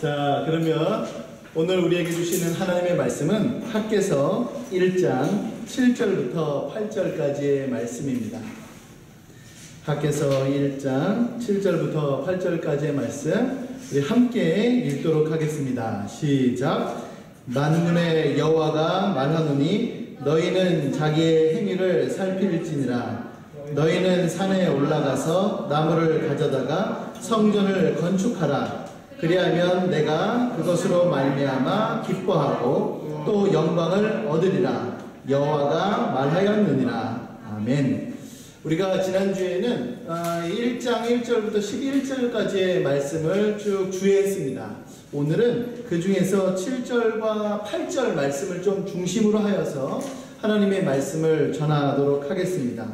자, 그러면 오늘 우리에게 주시는 하나님의 말씀은 학개서 1장 7절부터 8절까지의 말씀입니다. 학개서 1장 7절부터 8절까지의 말씀 우리 함께 읽도록 하겠습니다. 시작. 만군의 여호와가 말하노니 너희는 자기의 행위를 살필지니라. 너희는 산에 올라가서 나무를 가져다가 성전을 건축하라. 그리하면 내가 그것으로 말미암아 기뻐하고 또 영광을 얻으리라. 여호와가 말하였느니라. 아멘. 우리가 지난주에는 1장 1절부터 11절까지의 말씀을 쭉 주의했습니다. 오늘은 그 중에서 7절과 8절 말씀을 좀 중심으로 하여서 하나님의 말씀을 전하도록 하겠습니다.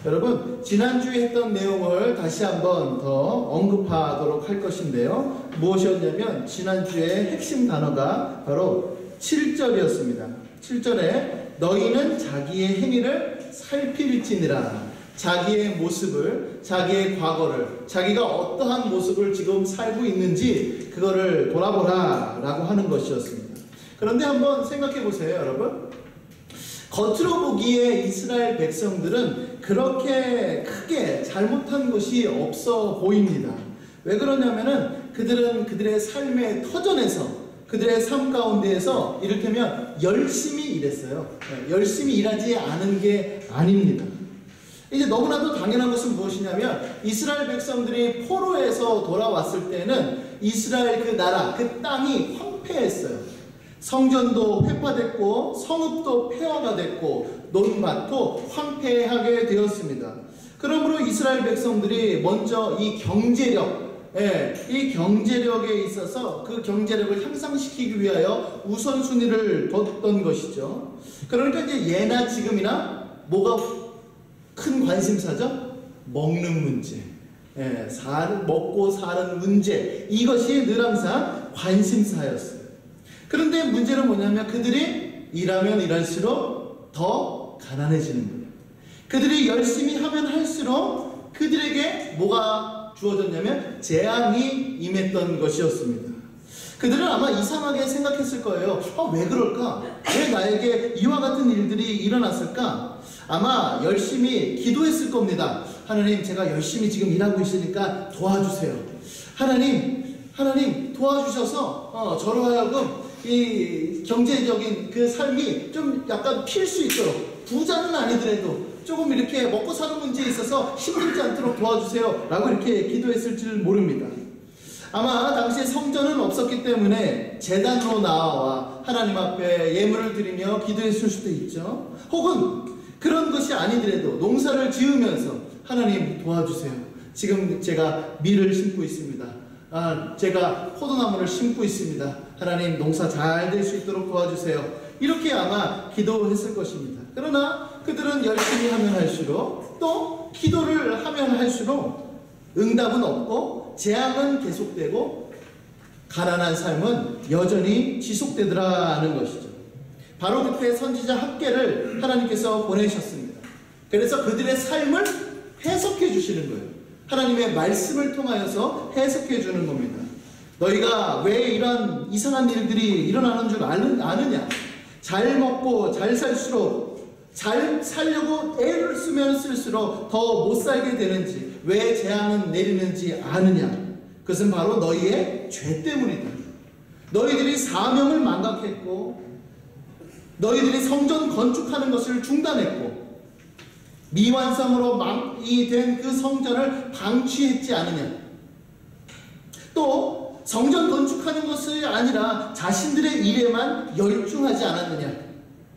여러분, 지난주에 했던 내용을 다시 한번 더 언급하도록 할 것인데요. 무엇이었냐면 지난주에 핵심 단어가 바로 7절이었습니다. 7절에 너희는 자기의 행위를 살필지니라. 자기의 모습을, 자기의 과거를, 자기가 어떠한 모습을 지금 살고 있는지 그거를 돌아보라 라고 하는 것이었습니다. 그런데 한번 생각해 보세요, 여러분. 겉으로 보기에 이스라엘 백성들은 그렇게 크게 잘못한 것이 없어 보입니다. 왜 그러냐면은 그들은 그들의 삶의 터전에서, 그들의 삶 가운데에서 이를테면 열심히 일했어요. 열심히 일하지 않은 게 아닙니다. 이제 너무나도 당연한 것은 무엇이냐면 이스라엘 백성들이 포로에서 돌아왔을 때는 이스라엘 그 나라, 그 땅이 황폐했어요. 성전도 회파됐고 성읍도 폐허가 됐고 논밭도 황폐하게 되었습니다. 그러므로 이스라엘 백성들이 먼저 이 경제력, 이 경제력에 있어서 그 경제력을 향상시키기 위하여 우선순위를 뒀던 것이죠. 그러니까 이제 예나 지금이나 뭐가 큰 관심사죠? 먹는 문제, 먹고 사는 문제, 이것이 늘 항상 관심사였어요. 그런데 문제는 뭐냐면 그들이 일하면 일할수록 더 가난해지는 거예요. 그들이 열심히 하면 할수록 그들에게 뭐가 주어졌냐면 재앙이 임했던 것이었습니다. 그들은 아마 이상하게 생각했을 거예요. 왜 그럴까? 왜 나에게 이와 같은 일들이 일어났을까? 아마 열심히 기도했을 겁니다. 하나님, 제가 열심히 지금 일하고 있으니까 도와주세요. 하나님 도와주셔서 저로 하여금 이 경제적인 그 삶이 좀 약간 필 수 있도록, 부자는 아니더라도 조금 이렇게 먹고 사는 문제에 있어서 힘들지 않도록 도와주세요 라고 이렇게 기도했을 줄 모릅니다. 아마 당시에 성전은 없었기 때문에 제단으로 나와 하나님 앞에 예물을 드리며 기도했을 수도 있죠. 혹은 그런 것이 아니더라도 농사를 지으면서 하나님 도와주세요. 지금 제가 밀을 심고 있습니다. 제가 포도나무를 심고 있습니다. 하나님 농사 잘 될 수 있도록 도와주세요. 이렇게 아마 기도했을 것입니다. 그러나 그들은 열심히 하면 할수록 또 기도를 하면 할수록 응답은 없고 재앙은 계속되고 가난한 삶은 여전히 지속되더라는 것이죠. 바로 그때 선지자 학개를 하나님께서 보내셨습니다. 그래서 그들의 삶을 해석해 주시는 거예요. 하나님의 말씀을 통하여서 해석해 주는 겁니다. 너희가 왜 이런 이상한 일들이 일어나는 줄 아느냐? 잘 먹고 잘 살수록, 잘 살려고 애를 쓰면 쓸수록 더 못 살게 되는지, 왜 재앙은 내리는지 아느냐? 그것은 바로 너희의 죄 때문이다. 너희들이 사명을 망각했고 너희들이 성전 건축하는 것을 중단했고 미완성으로 된 그 성전을 방치했지 않느냐. 또 성전 건축하는 것이 아니라 자신들의 일에만 열중하지 않았느냐.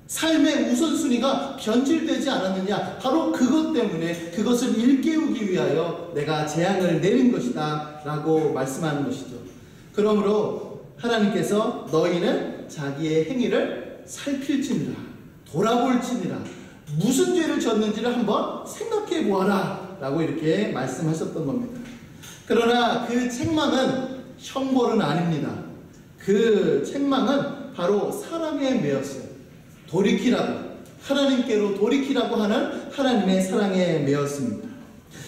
삶의 우선순위가 변질되지 않았느냐. 바로 그것 때문에 그것을 일깨우기 위하여 내가 재앙을 내린 것이다 라고 말씀하는 것이죠. 그러므로 하나님께서 너희는 자기의 행위를 살필지니라, 돌아볼지니라, 무슨 죄를 졌는지를 한번 생각해 보아라 라고 이렇게 말씀하셨던 겁니다. 그러나 그 책망은 형벌은 아닙니다. 그 책망은 바로 사랑에 매였어요. 돌이키라고, 하나님께로 돌이키라고 하는 하나님의 사랑에 매였습니다.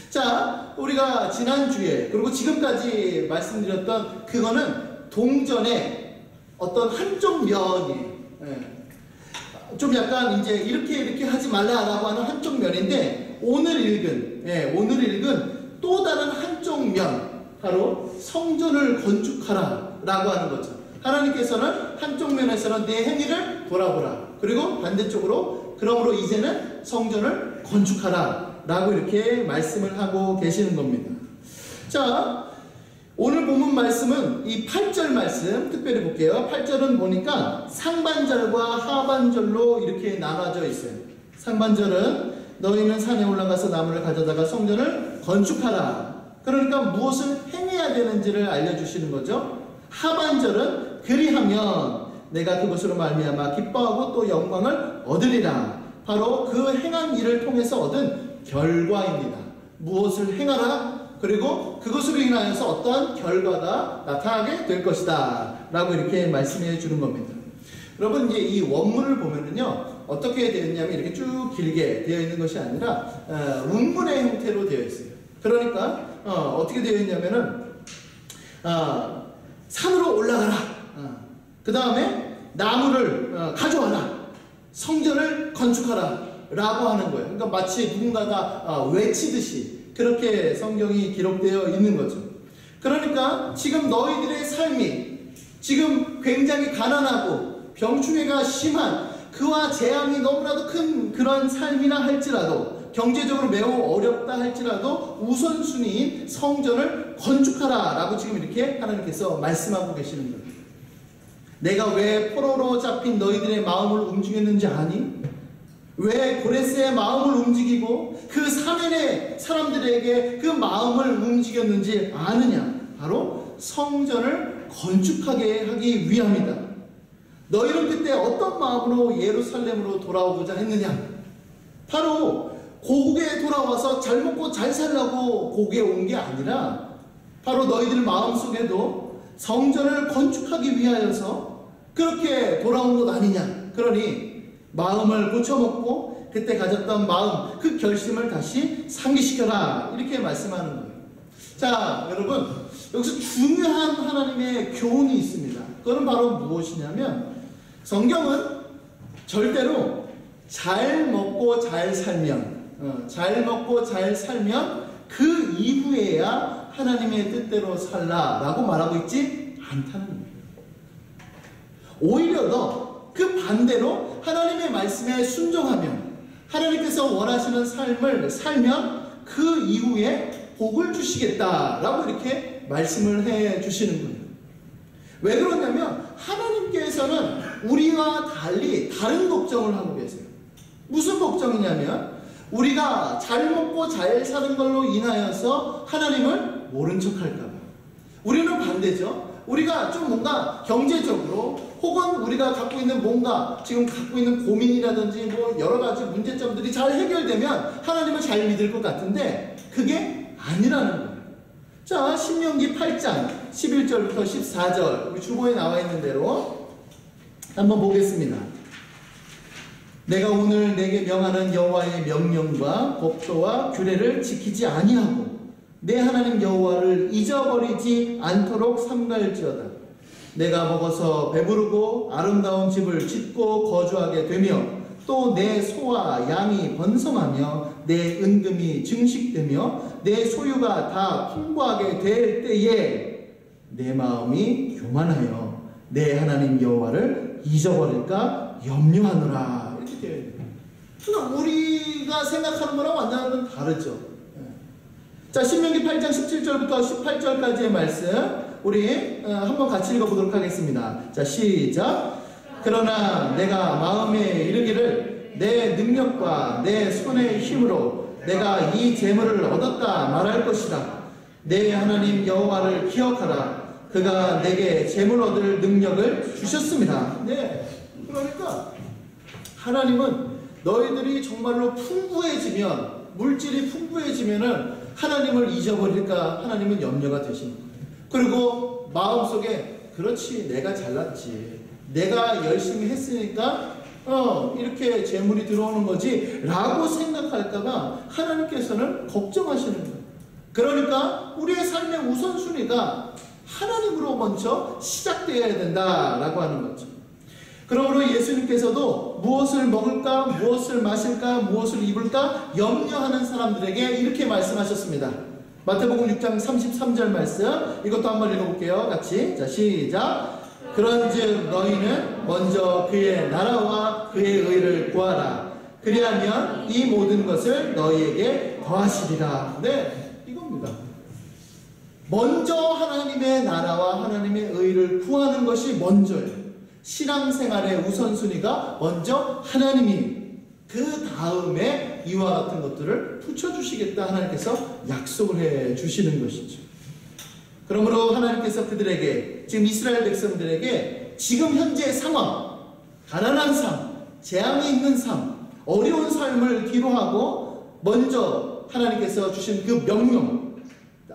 자, 우리가 지난주에 그리고 지금까지 말씀드렸던 그거는 동전의 어떤 한쪽 면이에요. 좀 약간 이제 이렇게 하지 말라라고 하는 한쪽 면인데, 오늘 읽은 또 다른 한쪽 면, 바로 성전을 건축하라라고 하는 거죠. 하나님께서는 한쪽 면에서는 내 행위를 돌아보라. 그리고 반대쪽으로 그러므로 이제는 성전을 건축하라라고 이렇게 말씀을 하고 계시는 겁니다. 자, 오늘 본문 말씀은 이 8절 말씀 특별히 볼게요. 8절은 보니까 상반절과 하반절로 이렇게 나눠져 있어요. 상반절은 너희는 산에 올라가서 나무를 가져다가 성전을 건축하라. 그러니까 무엇을 행해야 되는지를 알려주시는 거죠. 하반절은 그리하면 내가 그것으로 말미암아 기뻐하고 또 영광을 얻으리라. 바로 그 행한 일을 통해서 얻은 결과입니다. 무엇을 행하라. 그리고 그것으로 인하여서 어떠한 결과가 나타나게 될 것이다 라고 이렇게 말씀해 주는 겁니다. 여러분, 이제 이 원문을 보면은요, 어떻게 되어 있냐면 이렇게 쭉 길게 되어 있는 것이 아니라 문문의 형태로 되어 있어요. 그러니까 어떻게 되어 있냐면은 산으로 올라가라. 그 다음에 나무를 가져와라. 성전을 건축하라 라고 하는 거예요. 그러니까 마치 누군가가 외치듯이 그렇게 성경이 기록되어 있는 거죠. 그러니까 지금 너희들의 삶이 지금 굉장히 가난하고 병충해가 심한 그와 재앙이 너무나도 큰 그런 삶이나 할지라도, 경제적으로 매우 어렵다 할지라도 우선순위인 성전을 건축하라 라고 지금 이렇게 하나님께서 말씀하고 계시는 거예요. 내가 왜 포로로 잡힌 너희들의 마음을 움직였는지 아니? 왜 고레스의 마음을 움직이고 그 사면의 사람들에게 그 마음을 움직였는지 아느냐? 바로 성전을 건축하게 하기 위함이다. 너희는 그때 어떤 마음으로 예루살렘으로 돌아오고자 했느냐? 바로 고국에 돌아와서 잘 먹고 잘 살라고 고국에 온 게 아니라, 바로 너희들 마음속에도 성전을 건축하기 위하여서 그렇게 돌아온 것 아니냐? 그러니 마음을 고쳐먹고 그때 가졌던 마음, 그 결심을 다시 상기시켜라 이렇게 말씀하는 거예요. 자, 여러분, 여기서 중요한 하나님의 교훈이 있습니다. 그건 바로 무엇이냐면, 성경은 절대로 잘 먹고 잘 살면 그 이후에야 하나님의 뜻대로 살라라고 말하고 있지 않다는 거예요. 오히려 더 그 반대로 하나님의 말씀에 순종하면, 하나님께서 원하시는 삶을 살면 그 이후에 복을 주시겠다라고 이렇게 말씀을 해 주시는 거예요. 왜 그러냐면 하나님께서는 우리와 달리 다른 걱정을 하고 계세요. 무슨 걱정이냐면, 우리가 잘 먹고 잘 사는 걸로 인하여서 하나님을 모른 척할까 봐. 우리는 반대죠. 우리가 좀 뭔가 경제적으로, 혹은 우리가 갖고 있는 뭔가 지금 갖고 있는 고민이라든지 뭐 여러 가지 문제점들이 잘 해결되면 하나님을 잘 믿을 것 같은데 그게 아니라는 거예요. 자, 신명기 8장 11절부터 14절 우리 주보에 나와 있는 대로 한번 보겠습니다. 내가 오늘 내게 명하는 여호와의 명령과 법도와 규례를 지키지 아니하고 내 하나님 여호와를 잊어버리지 않도록 삼갈지어다. 내가 먹어서 배부르고 아름다운 집을 짓고 거주하게 되며 또 내 소와 양이 번성하며 내 은금이 증식되며 내 소유가 다 풍부하게 될 때에 내 마음이 교만하여 내 하나님 여호와를 잊어버릴까 염려하노라. 이렇게 되어 있는 거예요. 그러니까 우리가 생각하는 거랑 완전히 다르죠. 자, 신명기 8장 17절부터 18절까지의 말씀 우리 한번 같이 읽어보도록 하겠습니다. 자, 시작. 그러나 내가 마음에 이르기를 내 능력과 내 손의 힘으로 내가 이 재물을 얻었다 말할 것이다. 내 하나님 여호와를 기억하라. 그가 내게 재물 얻을 능력을 주셨습니다. 네, 그러니까 하나님은 너희들이 정말로 풍부해지면, 물질이 풍부해지면은 하나님을 잊어버릴까 하나님은 염려가 되시는 거예요. 그리고 마음속에 그렇지, 내가 잘났지, 내가 열심히 했으니까 이렇게 재물이 들어오는 거지 라고 생각할까봐 하나님께서는 걱정하시는 거예요. 그러니까 우리의 삶의 우선순위가 하나님으로 먼저 시작되어야 된다라고 하는 거죠. 그러므로 예수님께서도 무엇을 먹을까, 무엇을 마실까, 무엇을 입을까 염려하는 사람들에게 이렇게 말씀하셨습니다. 마태복음 6장 33절 말씀, 이것도 한번 읽어볼게요. 같이. 자, 시작. 그런즉 너희는 먼저 그의 나라와 그의 의를 구하라. 그리하면 이 모든 것을 너희에게 더하시리라. 네, 이겁니다. 먼저 하나님의 나라와 하나님의 의를 구하는 것이 먼저예요. 신앙생활의 우선순위가 먼저 하나님이, 그 다음에 이와 같은 것들을 붙여주시겠다 하나님께서 약속을 해주시는 것이죠. 그러므로 하나님께서 그들에게, 지금 이스라엘 백성들에게 지금 현재의 상황, 가난한 삶, 재앙이 있는 삶, 어려운 삶을 뒤로하고 먼저 하나님께서 주신 그 명령,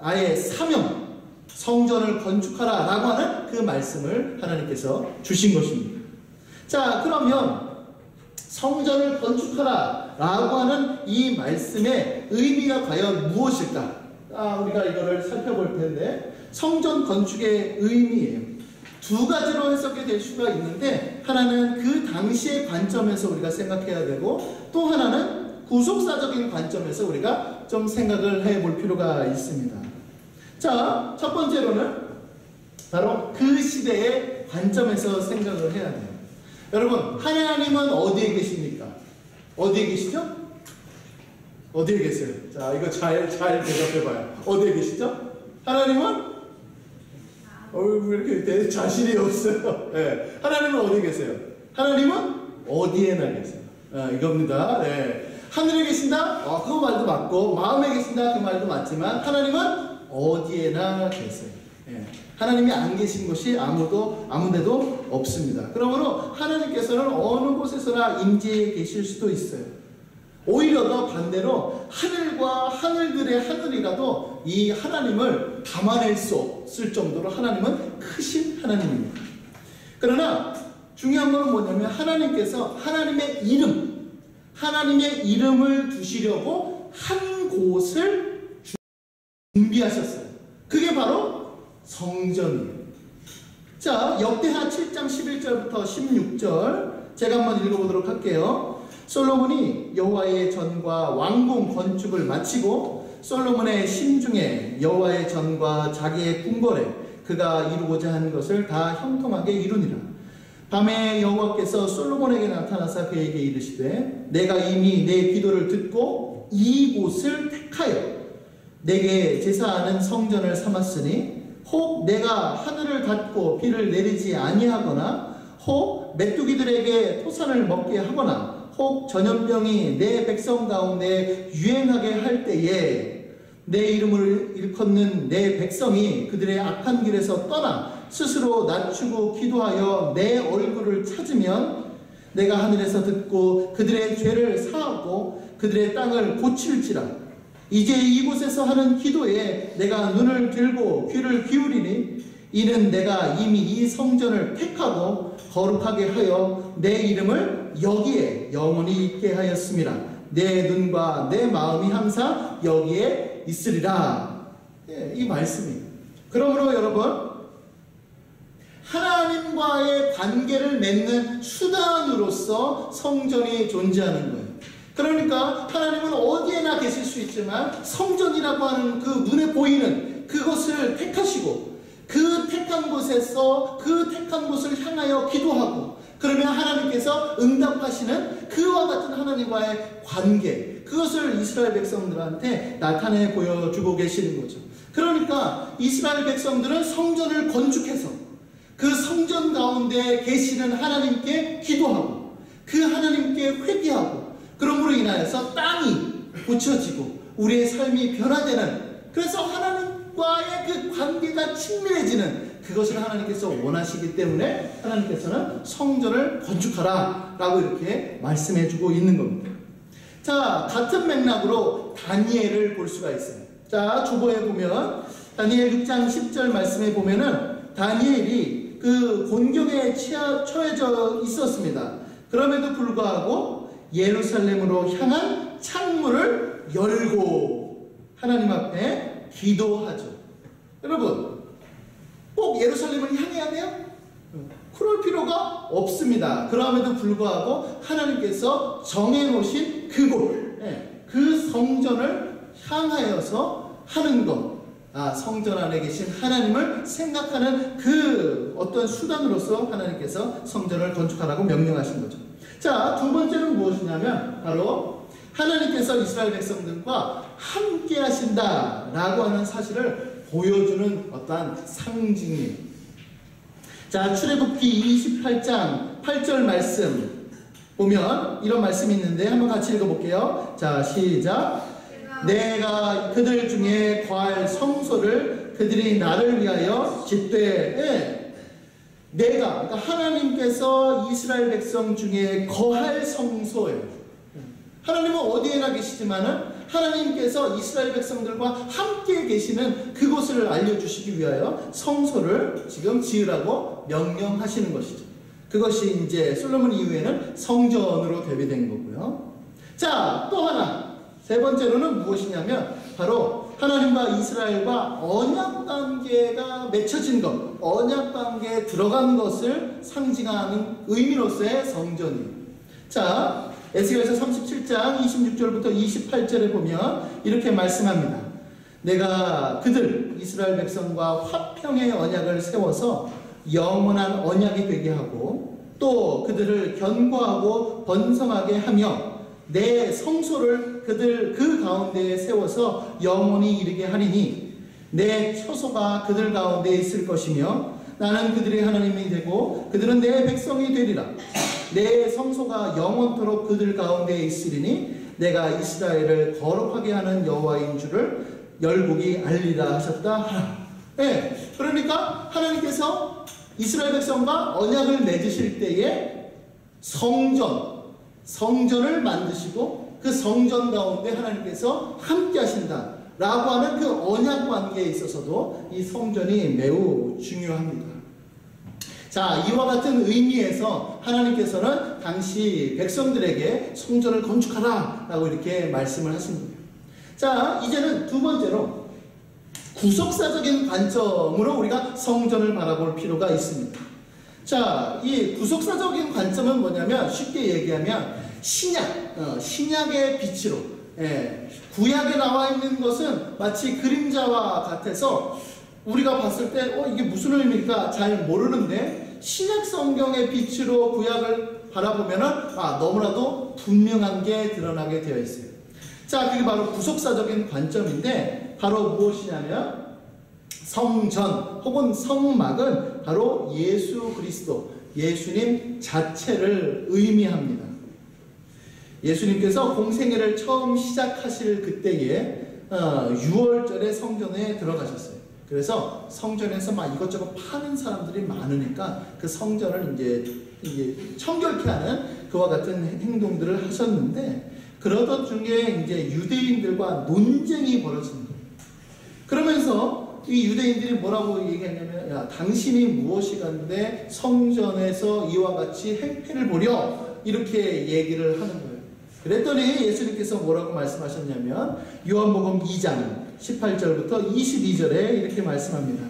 아예 사명, 성전을 건축하라 라고 하는 그 말씀을 하나님께서 주신 것입니다. 자, 그러면 성전을 건축하라 라고 하는 이 말씀의 의미가 과연 무엇일까? 우리가 이거를 살펴볼 텐데, 성전 건축의 의미예요. 두 가지로 해석이 될 수가 있는데, 하나는 그 당시의 관점에서 우리가 생각해야 되고, 또 하나는 구속사적인 관점에서 우리가 좀 생각을 해볼 필요가 있습니다. 자, 첫 번째로는 바로 그 시대의 관점에서 생각을 해야 돼요. 여러분, 하나님은 어디에 계십니까? 어디에 계시죠? 어디에 계세요? 자, 이거 잘 대답해봐요. 어디에 계시죠? 하나님은? 왜 이렇게 자신이 없어요? 네. 하나님은 어디에 계세요? 하나님은 어디에나 계세요. 이겁니다. 네. 하늘에 계신다? 그거 말도 맞고, 마음에 계신다? 그 말도 맞지만, 하나님은 어디에나 계세요. 예. 하나님이 안 계신 곳이 아무데도 없습니다. 그러므로 하나님께서는 어느 곳에서나 임재해 계실 수도 있어요. 오히려 더 반대로 하늘과 하늘들의 하늘이라도 이 하나님을 담아낼 수 없을 정도로 하나님은 크신 하나님입니다. 그러나 중요한 것은 뭐냐면, 하나님께서 하나님의 이름을 두시려고 한 곳을 준비하셨어요. 그게 바로 성전이에요. 자, 역대하 7장 11절부터 16절 제가 한번 읽어보도록 할게요. 솔로몬이 여호와의 전과 왕궁 건축을 마치고 솔로몬의 심중에 여호와의 전과 자기의 궁궐에 그가 이루고자 하는 것을 다 형통하게 이루니라. 밤에 여호와께서 솔로몬에게 나타나사 그에게 이르시되, 내가 이미 내 기도를 듣고 이곳을 택하여 내게 제사하는 성전을 삼았으니, 혹 내가 하늘을 닫고 비를 내리지 아니하거나, 혹 메뚜기들에게 토산을 먹게 하거나, 혹 전염병이 내 백성 가운데 유행하게 할 때에 내 이름을 일컫는 내 백성이 그들의 악한 길에서 떠나 스스로 낮추고 기도하여 내 얼굴을 찾으면, 내가 하늘에서 듣고 그들의 죄를 사하고 그들의 땅을 고칠지라. 이제 이곳에서 하는 기도에 내가 눈을 들고 귀를 기울이니, 이는 내가 이미 이 성전을 택하고 거룩하게 하여 내 이름을 여기에 영원히 있게 하였음이라. 내 눈과 내 마음이 항상 여기에 있으리라. 이 말씀이에요. 그러므로 여러분, 하나님과의 관계를 맺는 수단으로서 성전이 존재하는 거예요. 그러니까 하나님은 어디에나 계실 수 있지만, 성전이라고 하는 그 눈에 보이는 그것을 택하시고, 그 택한 곳에서 그 택한 곳을 향하여 기도하고, 그러면 하나님께서 응답하시는 그와 같은 하나님과의 관계, 그것을 이스라엘 백성들한테 나타내 보여주고 계시는 거죠. 그러니까 이스라엘 백성들은 성전을 건축해서 그 성전 가운데 계시는 하나님께 기도하고, 그 하나님께 회개하고, 그러므로 인하여서 땅이 고쳐지고 우리의 삶이 변화되는, 그래서 하나님과의 그 관계가 친밀해지는 그것을 하나님께서 원하시기 때문에 하나님께서는 성전을 건축하라 라고 이렇게 말씀해주고 있는 겁니다. 자, 같은 맥락으로 다니엘을 볼 수가 있어요. 자, 주보에 보면 다니엘 6장 10절 말씀에 보면은 다니엘이 그 곤경에 처해져 있었습니다. 그럼에도 불구하고 예루살렘으로 향한 창문을 열고 하나님 앞에 기도하죠. 여러분, 예루살렘을 향해야 돼요? 그럴 필요가 없습니다. 그럼에도 불구하고 하나님께서 정해놓으신 그곳, 그 성전을 향하여서 하는 것, 성전 안에 계신 하나님을 생각하는 그 어떤 수단으로서 하나님께서 성전을 건축하라고 명령하신 거죠. 자, 두 번째는 무엇이냐면 바로 하나님께서 이스라엘 백성들과 함께 하신다라고 하는 사실을 보여주는 어떠한 상징이에요. 자, 출애굽기 28장 8절 말씀 보면 이런 말씀이 있는데 한번 같이 읽어볼게요. 자, 시작. 내가 그들 중에 거할 성소를 그들이 나를 위하여 짓되. 내가, 그러니까 하나님께서 이스라엘 백성 중에 거할 성소예요. 하나님은 어디에나 계시지만은 하나님께서 이스라엘 백성들과 함께 계시는 그곳을 알려주시기 위하여 성소를 지금 지으라고 명령하시는 것이죠. 그것이 이제 솔로몬 이후에는 성전으로 대비된 거고요. 자, 또 하나, 세 번째로는 무엇이냐면 바로 하나님과 이스라엘과 언약 관계가 맺혀진 것, 언약 관계에 들어간 것을 상징하는 의미로서의 성전이에요. 자, 에스겔서 37장 26절부터 28절에 보면 이렇게 말씀합니다. 내가 그들 이스라엘 백성과 화평의 언약을 세워서 영원한 언약이 되게 하고 또 그들을 견고하고 번성하게 하며 내 성소를 그들 그 가운데에 세워서 영원히 이르게 하리니 내 처소가 그들 가운데 있을 것이며 나는 그들의 하나님이 되고 그들은 내 백성이 되리라. 내 성소가 영원토록 그들 가운데 있으리니 내가 이스라엘을 거룩하게 하는 여호와인 줄을 열국이 알리라 하셨다. 네, 그러니까 하나님께서 이스라엘 백성과 언약을 맺으실 때에 성전을 만드시고 그 성전 가운데 하나님께서 함께 하신다 라고 하는 그 언약 관계에 있어서도 이 성전이 매우 중요합니다. 자, 이와 같은 의미에서 하나님께서는 당시 백성들에게 성전을 건축하라 라고 이렇게 말씀을 하신 거예요. 자, 이제는 두 번째로 구속사적인 관점으로 우리가 성전을 바라볼 필요가 있습니다. 자, 이 구속사적인 관점은 뭐냐면 쉽게 얘기하면 신약의 빛으로, 구약에 나와 있는 것은 마치 그림자와 같아서 우리가 봤을 때 이게 무슨 의미일까 잘 모르는데 신약 성경의 빛으로 구약을 바라보면은 너무나도 분명한 게 드러나게 되어 있어요. 자, 그게 바로 구속사적인 관점인데 바로 무엇이냐면 성전 혹은 성막은 바로 예수 그리스도, 예수님 자체를 의미합니다. 예수님께서 공생애를 처음 시작하실 그때에 6월절에 성전에 들어가셨어요. 그래서 성전에서 막 이것저것 파는 사람들이 많으니까 그 성전을 이제 청결케 하는 그와 같은 행동들을 하셨는데 그러던 중에 이제 유대인들과 논쟁이 벌어진 거예요. 그러면서 이 유대인들이 뭐라고 얘기했냐면 야, 당신이 무엇이간데 성전에서 이와 같이 행패를 보려 이렇게 얘기를 하는 거예요. 그랬더니 예수님께서 뭐라고 말씀하셨냐면 요한복음 2장 18절부터 22절에 이렇게 말씀합니다.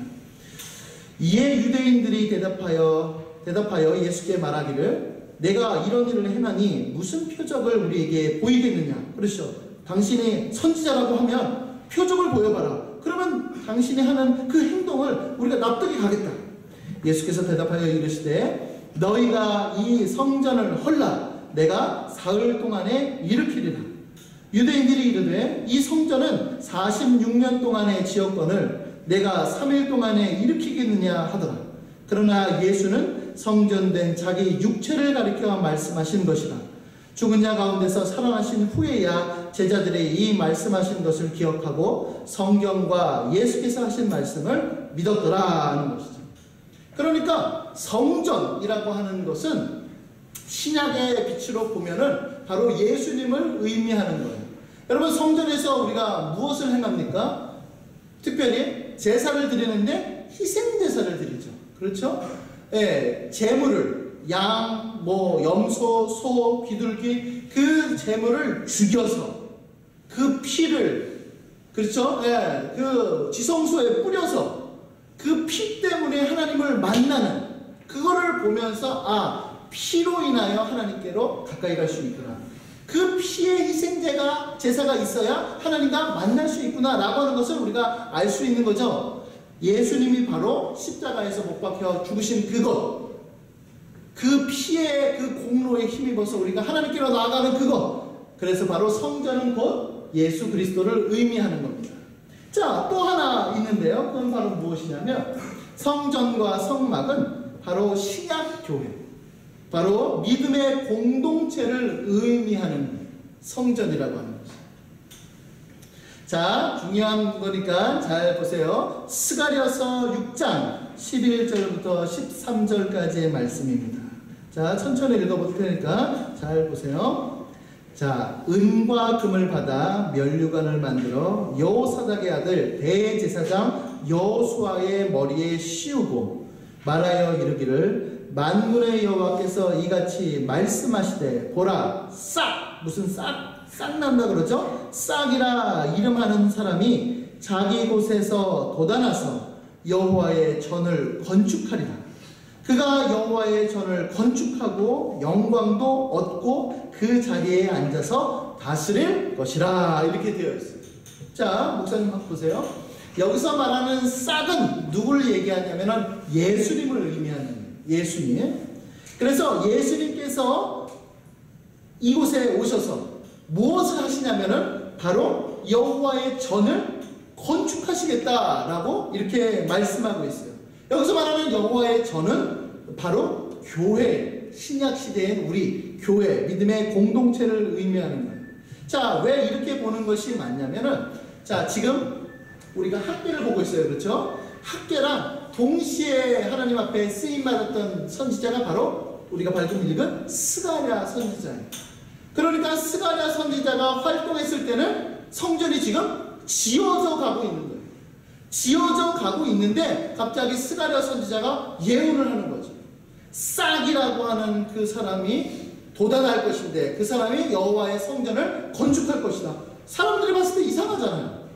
이에 유대인들이 대답하여 예수께 말하기를 내가 이런 일을 행하니 무슨 표적을 우리에게 보이겠느냐. 그렇죠. 당신이 선지자라고 하면 표적을 보여봐라. 그러면 당신이 하는 그 행동을 우리가 납득이 가겠다. 예수께서 대답하여 이르시되 너희가 이 성전을 헐라 내가 사흘 동안에 일으키리라. 유대인들이 이르되 이 성전은 46년 동안의 지었건을 내가 3일 동안에 일으키겠느냐 하더라. 그러나 예수는 성전된 자기 육체를 가리켜 말씀하신 것이라. 죽은 자 가운데서 살아나신 후에야 제자들이 이 말씀하신 것을 기억하고 성경과 예수께서 하신 말씀을 믿었더라 하는 것이죠. 그러니까 성전이라고 하는 것은 신약의 빛으로 보면은 바로 예수님을 의미하는 거예요. 여러분 성전에서 우리가 무엇을 행합니까? 특별히 제사를 드리는데 희생제사를 드리죠. 그렇죠? 제물을 양, 염소, 소, 비둘기 그 제물을 죽여서 그 피를 그렇죠? 그 지성소에 뿌려서 그 그 피 때문에 하나님을 만나는 그거를 보면서 피로 인하여 하나님께로 가까이 갈 수 있구나. 그 피의 희생제가 제사가 있어야 하나님과 만날 수 있구나 라고 하는 것을 우리가 알 수 있는 거죠. 예수님이 바로 십자가에서 못 박혀 죽으신 그것, 그 피의 그 공로에 힘입어서 우리가 하나님께로 나아가는 그것, 그래서 바로 성전은 곧 예수 그리스도를 의미하는 겁니다. 자, 또 하나 있는데요. 그건 바로 무엇이냐면 성전과 성막은 바로 신약교회, 바로 믿음의 공동체를 의미하는 성전이라고 하는 것입니다. 자, 중요한 거니까 잘 보세요. 스가랴서 6장 11절부터 13절까지의 말씀입니다. 자, 천천히 읽어볼 테니까 잘 보세요. 자, 은과 금을 받아 면류관을 만들어 여호사닥의 아들 대제사장 여호수아의 머리에 씌우고 말하여 이르기를 만군의 여호와께서 이같이 말씀하시되 보라 싹, 무슨 싹 난다 그러죠? 싹이라 이름하는 사람이 자기 곳에서 돋아나서 여호와의 전을 건축하리라. 그가 여호와의 전을 건축하고 영광도 얻고 그 자리에 앉아서 다스릴 것이라. 이렇게 되어 있습니다. 자, 목사님 한번 보세요. 여기서 말하는 싹은 누구를 얘기하냐면 예수님을 의미하는 예수님. 그래서 예수님께서 이곳에 오셔서 무엇을 하시냐면은 바로 여호와의 전을 건축하시겠다라고 이렇게 말씀하고 있어요. 여기서 말하는 여호와의 전은 바로 교회, 신약 시대의 우리 교회, 믿음의 공동체를 의미하는 거예요. 자, 왜 이렇게 보는 것이 맞냐면은, 자, 지금 우리가 학계를 보고 있어요. 그렇죠? 학계랑 동시에 하나님 앞에 쓰임받았던 선지자가 바로 우리가 방금 읽은 스가랴 선지자예요. 그러니까 스가랴 선지자가 활동했을 때는 성전이 지금 지어져 가고 있는 거예요. 지어져 가고 있는데 갑자기 스가랴 선지자가 예언을 하는 거죠. 싹이라고 하는 그 사람이 도단할 것인데 그 사람이 여호와의 성전을 건축할 것이다. 사람들이 봤을 때 이상하잖아요.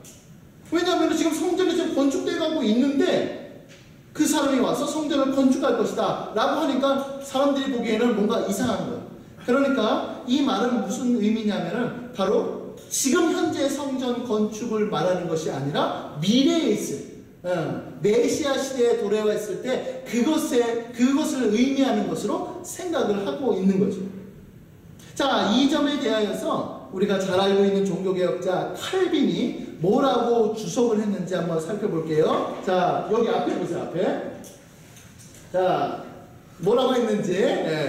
왜냐하면 지금 성전이 지금 건축되어 가고 있는데 그 사람이 와서 성전을 건축할 것이다 라고 하니까 사람들이 보기에는 뭔가 이상한 거예요. 그러니까 이 말은 무슨 의미냐면은 바로 지금 현재 성전 건축을 말하는 것이 아니라 미래에 있을 메시아 시대에 도래했을 때 그것을 의미하는 것으로 생각을 하고 있는 거죠. 자, 이 점에 대하여서 우리가 잘 알고 있는 종교개혁자 칼빈이 뭐라고 주석을 했는지 한번 살펴볼게요. 자, 여기 앞에 보세요. 앞에. 자, 뭐라고 했는지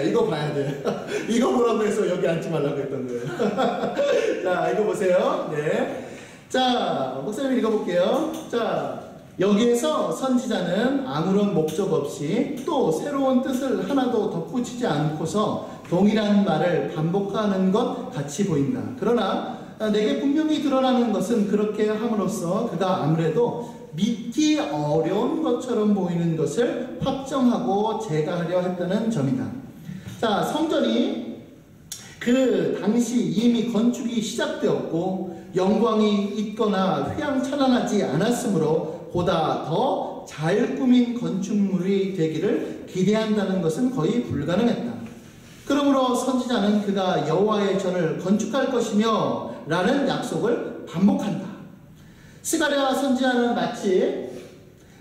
이거 봐야 돼. 이거 뭐라고 해서 여기 앉지 말라고 했던 거예요. 자, 이거 보세요. 네. 자, 목사님 읽어볼게요. 자, 여기에서 선지자는 아무런 목적 없이 또 새로운 뜻을 하나도 덧붙이지 않고서 동일한 말을 반복하는 것 같이 보인다. 그러나 내게 분명히 드러나는 것은 그렇게 함으로써 그가 아무래도 믿기 어려운 것처럼 보이는 것을 확정하고 제거하려 했다는 점이다. 자, 성전이 그 당시 이미 건축이 시작되었고 영광이 있거나 휘황찬란하지 않았으므로 보다 더 잘 꾸민 건축물이 되기를 기대한다는 것은 거의 불가능했다. 그러므로 선지자는 그가 여호와의 전을 건축할 것이며 라는 약속을 반복한다. 스가랴 선지자는 마치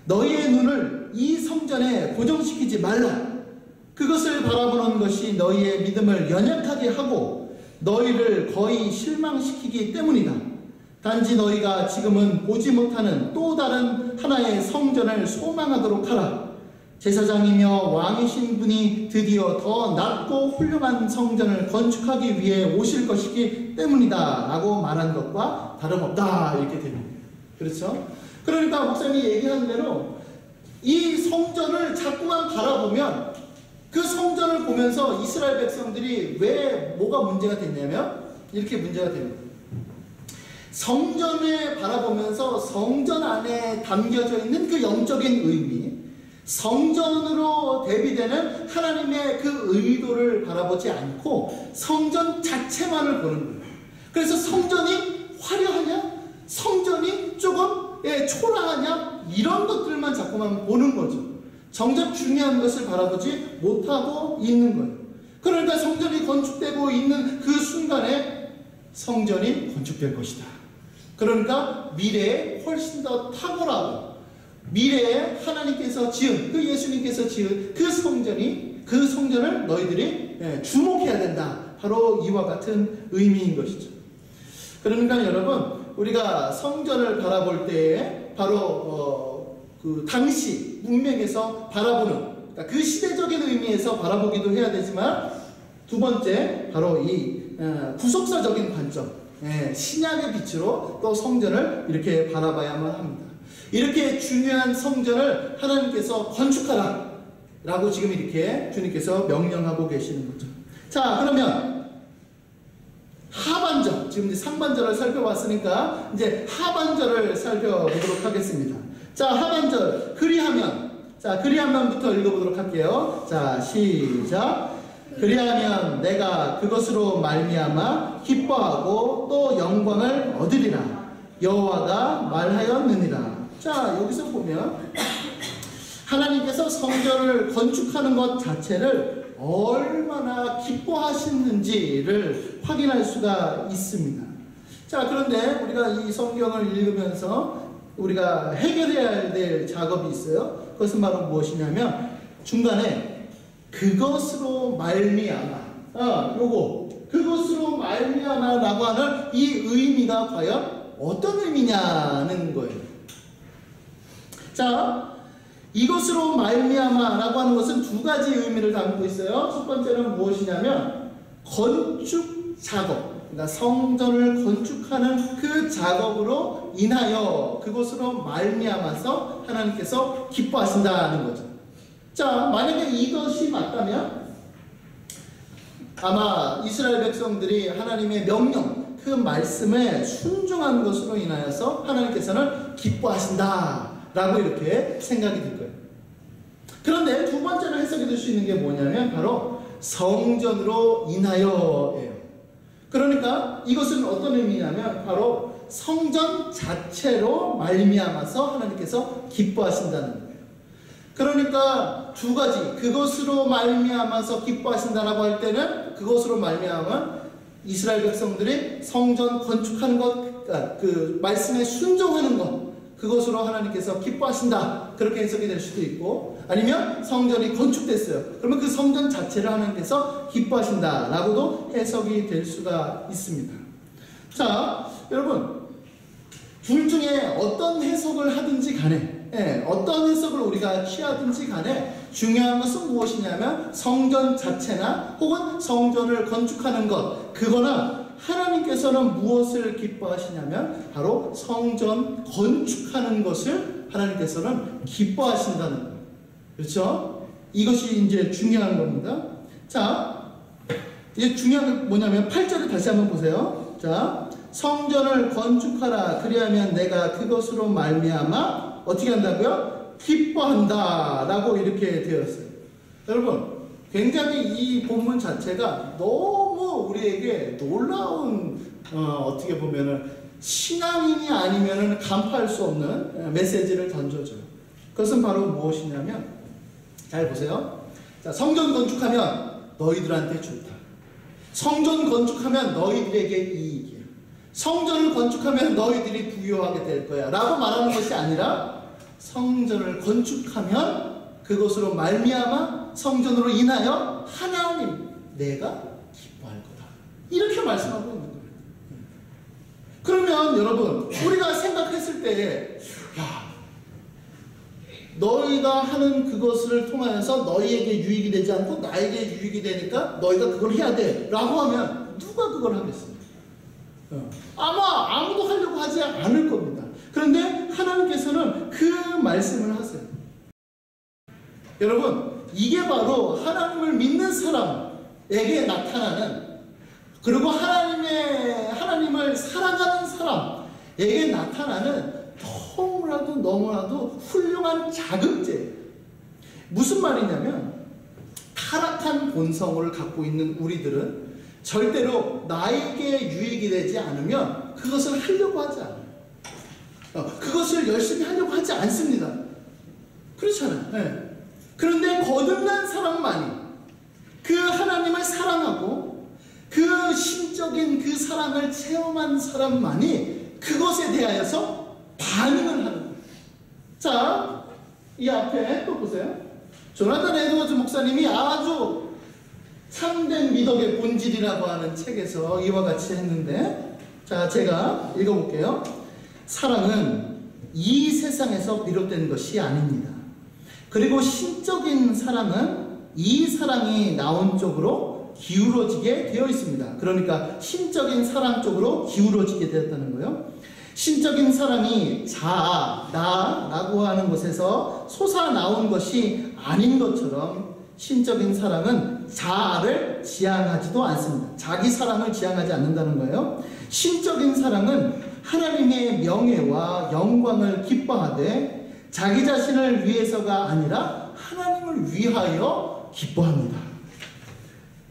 너희의 눈을 이 성전에 고정시키지 말라. 그것을 바라보는 것이 너희의 믿음을 연약하게 하고 너희를 거의 실망시키기 때문이다. 단지 너희가 지금은 보지 못하는 또 다른 하나의 성전을 소망하도록 하라. 제사장이며 왕이신 분이 드디어 더 낮고 훌륭한 성전을 건축하기 위해 오실 것이기 때문이다 라고 말한 것과 다름없다. 이렇게 됩니다. 그렇죠? 그러니까 목사님이 얘기한 대로 이 성전을 자꾸만 바라보면 그 성전을 보면서 이스라엘 백성들이 왜 뭐가 문제가 됐냐면 이렇게 문제가 됩니다. 성전을 바라보면서 성전 안에 담겨져 있는 그 영적인 의미, 성전으로 대비되는 하나님의 그 의도를 바라보지 않고 성전 자체만을 보는 거예요. 그래서 성전이 화려하냐? 성전이 조금 초라하냐? 이런 것들만 자꾸만 보는 거죠. 정작 중요한 것을 바라보지 못하고 있는 거예요. 그러니까 성전이 건축되고 있는 그 순간에 성전이 건축될 것이다. 그러니까 미래에 훨씬 더 탁월하고 미래에 하나님께서 지은 그 예수님께서 지은 그 성전을 너희들이 주목해야 된다. 바로 이와 같은 의미인 것이죠. 그러니까 여러분, 우리가 성전을 바라볼 때에 바로 그 당시 문맥에서 바라보는, 그러니까 그 시대적인 의미에서 바라보기도 해야 되지만, 두 번째 바로 이 구속사적인 관점, 신약의 빛으로 또 성전을 이렇게 바라봐야만 합니다. 이렇게 중요한 성전을 하나님께서 건축하라 라고 지금 이렇게 주님께서 명령하고 계시는 거죠. 자, 그러면 하반절, 지금 이제 상반절을 살펴봤으니까 이제 하반절을 살펴보도록 하겠습니다. 자, 하반절, 그리하면, 자, 그리하면부터 읽어보도록 할게요. 자, 시작. 그리하면 내가 그것으로 말미암아 기뻐하고 또 영광을 얻으리라. 여호와가 말하였느니라. 자, 여기서 보면 하나님께서 성전을 건축하는 것 자체를 얼마나 기뻐하시는지를 확인할 수가 있습니다. 자, 그런데 우리가 이 성경을 읽으면서 우리가 해결해야 될 작업이 있어요. 그것은 바로 무엇이냐면 중간에 그것으로 말미암아, 그것으로 말미암아라고 하는 이 의미가 과연 어떤 의미냐는 거예요. 자, 이것으로 말미암아라고 하는 것은 두 가지 의미를 담고 있어요. 첫 번째는 무엇이냐면 건축 작업, 그러니까 성전을 건축하는 그 작업으로 인하여 그것으로 말미암아서 하나님께서 기뻐하신다는 거죠. 자, 만약에 이것이 맞다면 아마 이스라엘 백성들이 하나님의 명령, 그 말씀에 순종한 것으로 인하여서 하나님께서는 기뻐하신다라고 이렇게 생각이 들 거예요. 그런데 두 번째로 해석이 될 수 있는 게 뭐냐면 바로 성전으로 인하여예요. 그러니까 이것은 어떤 의미냐면 바로 성전 자체로 말미암아서 하나님께서 기뻐하신다는 거예요. 그러니까 두 가지, 그것으로 말미암아서 기뻐하신다라고 할 때는 그것으로 말미암아 이스라엘 백성들이 성전 건축하는 것, 그 말씀에 순종하는 것, 그것으로 하나님께서 기뻐하신다, 그렇게 해석이 될 수도 있고, 아니면 성전이 건축됐어요. 그러면 그 성전 자체를 하나님께서 기뻐하신다라고도 해석이 될 수가 있습니다. 자, 여러분, 둘 중에 어떤 해석을 하든지 간에, 어떤 해석을 우리가 취하든지 간에 중요한 것은 무엇이냐면 성전 자체나 혹은 성전을 건축하는 것, 그거나 하나님께서는 무엇을 기뻐하시냐면 바로 성전 건축하는 것을 하나님께서는 기뻐하신다는 거예요. 그렇죠? 이것이 이제 중요한 겁니다. 자, 이제 중요한 게 뭐냐면 8절을 다시 한번 보세요. 자, 성전을 건축하라. 그리하면 내가 그것으로 말미암아 어떻게 한다고요? 기뻐한다 라고 이렇게 되었어요. 여러분, 굉장히 이 본문 자체가 너무 우리에게 놀라운 어떻게 보면은 신앙인이 아니면은 간파할 수 없는 메시지를 던져줘요. 그것은 바로 무엇이냐면, 잘 보세요. 자, 성전 건축하면 너희들한테 좋다. 성전 건축하면 너희들에게 이익이야. 성전을 건축하면 너희들이 부유하게 될 거야 라고 말하는 것이 아니라 성전을 건축하면 그것으로 말미암아 성전으로 인하여 하나님 내가 기뻐할 거다, 이렇게 말씀하고 있는 거예요. 그러면 여러분, 우리가 생각했을 때 너희가 하는 그것을 통하여서 너희에게 유익이 되지 않고 나에게 유익이 되니까 너희가 그걸 해야 돼 라고 하면 누가 그걸 하겠어요? 아마 아무도 하려고 하지 않을 겁니다. 그런데 하나님께서는 그 말씀을 하세요. 여러분, 이게 바로 하나님을 믿는 사람에게 나타나는, 그리고 하나님을 사랑하는 사람에게 나타나는 너무나도 훌륭한 자극제예요. 무슨 말이냐면, 타락한 본성을 갖고 있는 우리들은 절대로 나에게 유익이 되지 않으면 그것을 하려고 하지 않아요. 그것을 열심히 하려고 하지 않습니다. 그렇잖아요. 네. 그런데 거듭난 사람만이 그 하나님을 사랑하고 그 신적인 그 사랑을 체험한 사람만이 그것에 대하여서 반응을 하는 거예요. 자, 이 앞에 또 보세요. 조나단 에드워즈 목사님이 아주 참된 미덕의 본질이라고 하는 책에서 이와 같이 했는데, 자, 제가 읽어볼게요. 사랑은 이 세상에서 비롯된 것이 아닙니다. 그리고 신적인 사랑은 이 사랑이 나온 쪽으로 기울어지게 되어 있습니다. 그러니까 신적인 사랑 쪽으로 기울어지게 되었다는 거예요. 신적인 사랑이 자아, 나라고 하는 곳에서 솟아나온 것이 아닌 것처럼 신적인 사랑은 자아를 지향하지도 않습니다. 자기 사랑을 지향하지 않는다는 거예요. 신적인 사랑은 하나님의 명예와 영광을 기뻐하되 자기 자신을 위해서가 아니라 하나님을 위하여 기뻐합니다.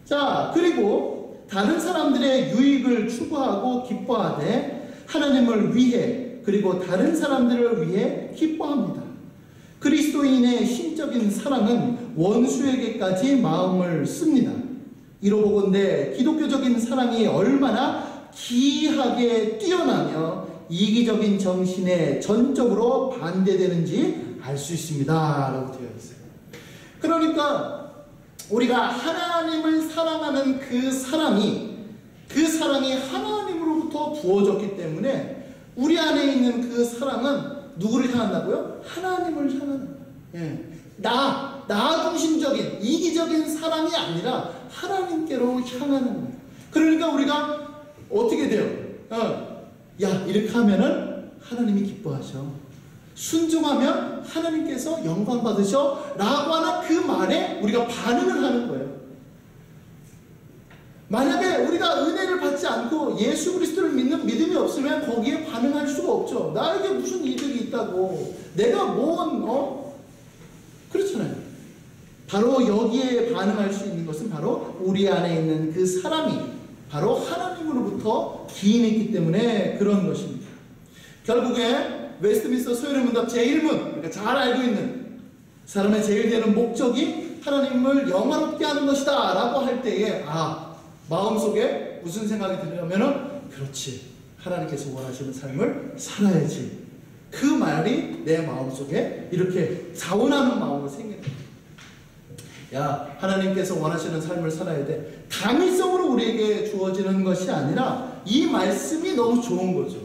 자, 그리고 다른 사람들의 유익을 추구하고 기뻐하되 하나님을 위해 그리고 다른 사람들을 위해 기뻐합니다. 그리스도인의 신적인 사랑은 원수에게까지 마음을 씁니다. 이로보건대 기독교적인 사랑이 얼마나 기이하게 뛰어나며 이기적인 정신에 전적으로 반대되는지 알 수 있습니다 라고 되어 있어요. 그러니까 우리가 하나님을 사랑하는 그 사랑이 하나님으로부터 부어졌기 때문에 우리 안에 있는 그 사랑은 누구를 향한다고요? 하나님을 향하는 거예요. 예. 나 중심적인 이기적인 사랑이 아니라 하나님께로 향하는 거예요. 그러니까 우리가 어떻게 돼요? 야, 이렇게 하면은 하나님이 기뻐하셔. 순종하면 하나님께서 영광 받으셔 라고 하는 그 말에 우리가 반응을 하는 거예요. 만약에 우리가 은혜를 받지 않고 예수 그리스도를 믿는 믿음이 없으면 거기에 반응할 수가 없죠. 나에게 무슨 이득이 있다고, 내가 그렇잖아요. 바로 여기에 반응할 수 있는 것은 바로 우리 안에 있는 그 사랑이 바로 하나님으로부터 기인했기 때문에 그런 것입니다. 결국에 웨스트민스터 소요리 문답 제1문, 우리가 잘 알고 있는 사람의 제일 되는 목적이 하나님을 영화롭게 하는 것이다 라고 할 때에 마음속에 무슨 생각이 들냐면은 그렇지, 하나님께서 원하시는 삶을 살아야지. 그 말이 내 마음속에 이렇게 자원하는 마음으로 생기는 거예요. 야, 하나님께서 원하시는 삶을 살아야 돼. 당위성으로 우리에게 주어지는 것이 아니라 이 말씀이 너무 좋은 거죠.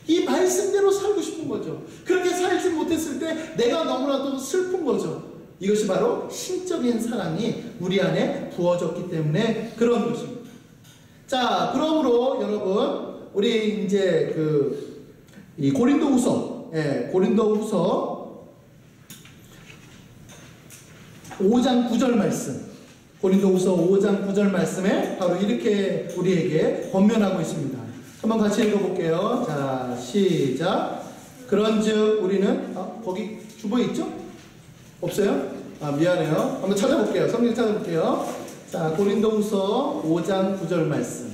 이 말씀대로 살고 싶은 거죠. 그렇게 살지 못했을 때 내가 너무나도 슬픈 거죠. 이것이 바로 신적인 사랑이 우리 안에 부어졌기 때문에 그런 것입니다. 자, 그러므로 여러분, 우리 이제 이 고린도후서 5장 9절 말씀, 고린도후서 5장 9절 말씀에 바로 이렇게 우리에게 권면하고 있습니다. 한번 같이 읽어볼게요. 자, 시작. 그런즉 우리는 거기 주보에 있죠? 없어요? 미안해요. 한번 찾아볼게요. 성경 찾아볼게요. 자, 고린도후서 5장 9절 말씀.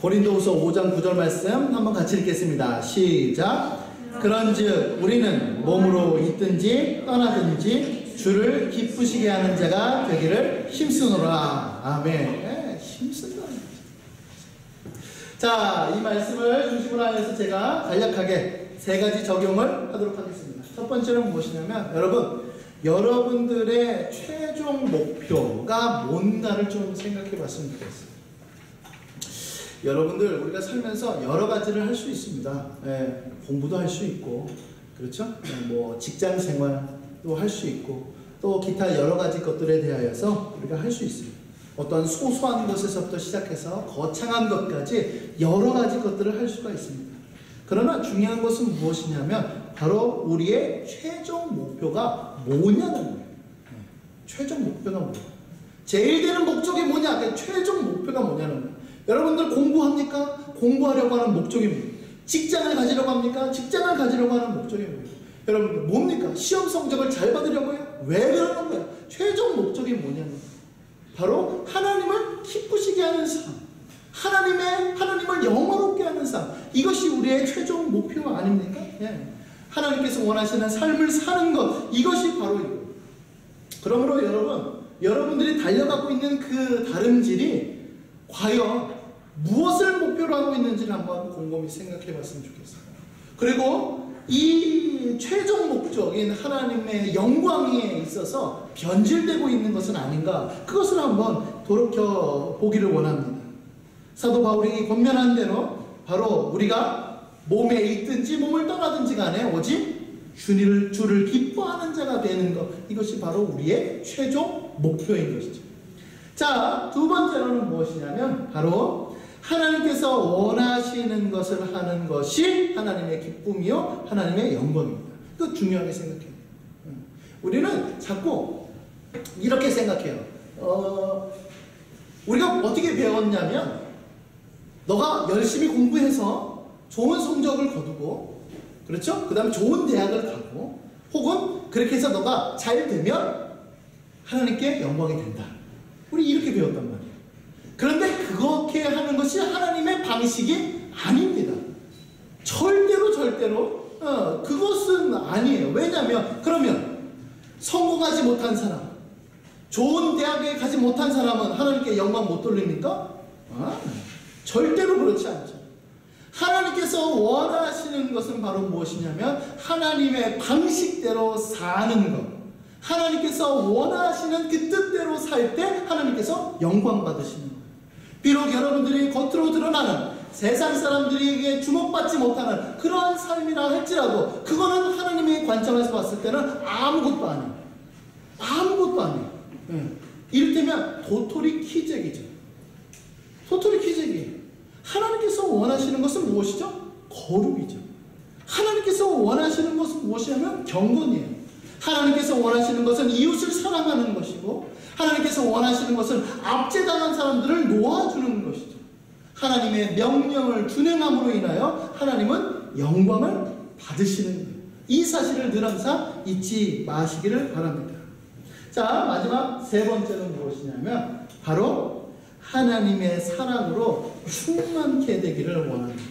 고린도후서 5장 9절 말씀 한번 같이 읽겠습니다. 시작. 그런즉 우리는 몸으로 있든지 떠나든지 주를 기쁘시게 하는 자가 되기를 힘쓰노라. 아멘. 힘쓴다. 자, 이 말씀을 중심으로 하면서 제가 간략하게 3가지 적용을 하도록 하겠습니다. 첫 번째는 무엇이냐면, 여러분들의 최종 목표가 뭔가를 좀 생각해 봤으면 좋겠어요. 여러분들, 우리가 살면서 여러 가지를 할 수 있습니다. 공부도 할 수 있고, 그렇죠? 직장 생활도 할 수 있고, 또 기타 여러 가지 것들에 대하여서 우리가 할 수 있습니다. 어떤 소소한 것에서부터 시작해서 거창한 것까지 여러 가지 것들을 할 수가 있습니다. 그러나 중요한 것은 무엇이냐면 바로 우리의 최종 목표가 뭐냐는 거예요. 최종 목표가 뭐예요? 제일 되는 목적이 뭐냐? 최종 목표가 뭐냐는 거예요. 여러분들 공부합니까? 공부하려고 하는 목적이 뭐예요? 직장을 가지려고 합니까? 직장을 가지려고 하는 목적이 뭐예요? 여러분들 뭡니까? 시험 성적을 잘 받으려고 해요? 왜 그러는 거예요? 최종 목적이 뭐냐는 거예요. 바로 하나님을 기쁘시게 하는 삶, 하나님을 영화롭게 하는 삶, 이것이 우리의 최종 목표 아닙니까? 예. 하나님께서 원하시는 삶을 사는 것, 이것이 바로 이거. 그러므로 여러분들이 달려가고 있는 그 다름질이 과연 무엇을 목표로 하고 있는지를 한번 곰곰이 생각해 봤으면 좋겠어요. 그리고 이 최종 목적인 하나님의 영광에 있어서 변질되고 있는 것은 아닌가, 그것을 한번 돌이켜 보기를 원합니다. 사도 바울이 권면한 대로 바로 우리가 몸에 있든지 몸을 떠나든지 간에 오직 주를 기뻐하는 자가 되는 것, 이것이 바로 우리의 최종 목표인 것이죠. 자, 두 번째로는 무엇이냐면 바로 하나님께서 원하시는 것을 하는 것이 하나님의 기쁨이요 하나님의 영광입니다. 이거 중요하게 생각해요. 우리는 자꾸 이렇게 생각해요. 우리가 어떻게 배웠냐면, 너가 열심히 공부해서 좋은 성적을 거두고, 그렇죠? 그 다음에 좋은 대학을 가고, 혹은 그렇게 해서 너가 잘 되면 하나님께 영광이 된다. 우리 이렇게 배웠단 말이에요. 그런데 그렇게 하는 것이 하나님의 방식이 아닙니다. 절대로 그것은 아니에요. 왜냐하면 그러면 성공하지 못한 사람, 좋은 대학에 가지 못한 사람은 하나님께 영광 못 돌립니까? 절대로 그렇지 않죠. 하나님께서 원하시는 것은 바로 무엇이냐면 하나님의 방식대로 사는 것, 하나님께서 원하시는 그 뜻대로 살 때 하나님께서 영광 받으시는 거예요. 비록 여러분들이 겉으로 드러나는 세상 사람들에게 주목받지 못하는 그러한 삶이라 할지라도 그거는 하나님의 관점에서 봤을 때는 아무것도 아니에요. 아무것도 아니에요. 이를테면 도토리 키재기죠. 도토리 키재기. 하나님께서 원하시는 것은 무엇이죠? 거룩이죠. 하나님께서 원하시는 것은 무엇이냐면 경건이에요. 하나님께서 원하시는 것은 이웃을 사랑하는 것이고, 하나님께서 원하시는 것은 압제당한 사람들을 놓아주는 것이죠. 하나님의 명령을 준행함으로 인하여 하나님은 영광을 받으시는 거예요. 이 사실을 늘 항상 잊지 마시기를 바랍니다. 자, 마지막 세 번째는 무엇이냐면 바로 하나님의 사랑으로 충만케 되기를 원합니다.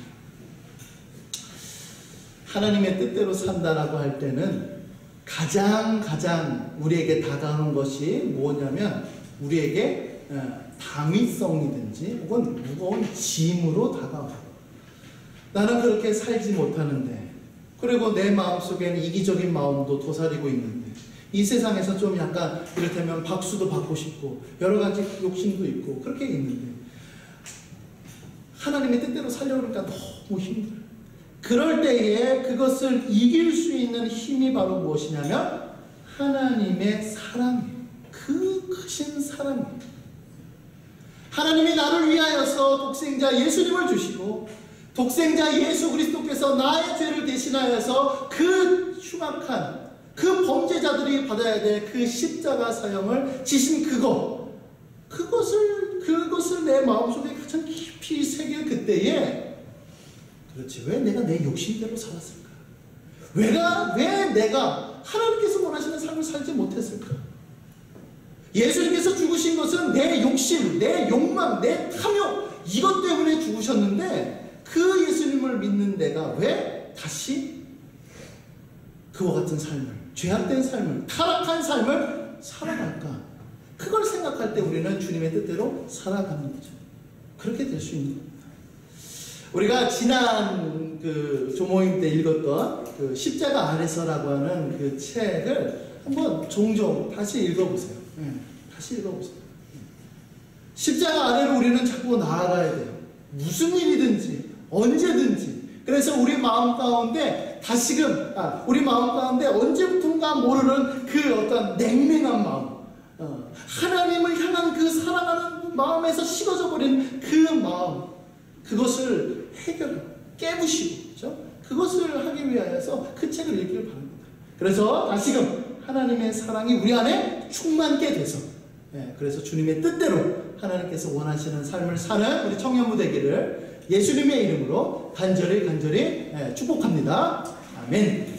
하나님의 뜻대로 산다라고 할 때는 가장 우리에게 다가오는 것이 뭐냐면 우리에게 당위성이든지 혹은 무거운 짐으로 다가와요. 나는 그렇게 살지 못하는데, 그리고 내 마음속에는 이기적인 마음도 도사리고 있는데, 이 세상에서 좀 약간 이를테면 박수도 받고 싶고 여러 가지 욕심도 있고 그렇게 있는데 하나님의 뜻대로 살려고 하니까 너무 힘들어요. 그럴 때에 그것을 이길 수 있는 힘이 바로 무엇이냐면 하나님의 사랑이에요. 그 크신 사랑이에요. 하나님이 나를 위하여서 독생자 예수님을 주시고, 독생자 예수 그리스도께서 나의 죄를 대신하여서 그 흉악한 그 범죄자들이 받아야 될 그 십자가 사형을 지신 그것을 내 마음속에 가장 깊이 새길 그때에, 그렇지, 왜 내가 내 욕심대로 살았을까? 왜 내가 하나님께서 원하시는 삶을 살지 못했을까? 예수님께서 죽으신 것은 내 욕심, 내 욕망, 내 탐욕, 이것 때문에 죽으셨는데 그 예수님을 믿는 내가 왜 다시 그와 같은 삶을, 죄악된 삶을, 타락한 삶을 살아갈까? 그걸 생각할 때 우리는 주님의 뜻대로 살아가는 거죠. 그렇게 될 수 있는 겁니다. 우리가 지난 그 조모임 때 읽었던 그 십자가 아래서라고 하는 그 책을 한번 종종 다시 읽어보세요. 다시 읽어보세요. 십자가 아래로 우리는 자꾸 나아가야 돼요. 무슨 일이든지 언제든지. 그래서 우리 마음 가운데 우리 마음 가운데 언제부턴가 모르는 그 어떤 냉랭한 마음, 하나님을 향한 그 사랑하는 마음에서 식어져 버린 그 마음, 그것을 해결하고 깨부시고, 그렇죠? 그것을 하기 위하여서 그 책을 읽기를 바랍니다. 그래서 다시금 하나님의 사랑이 우리 안에 충만케 돼서, 그래서 주님의 뜻대로 하나님께서 원하시는 삶을 사는 우리 청년부 되기를 예수님의 이름으로 간절히 축복합니다. 아멘.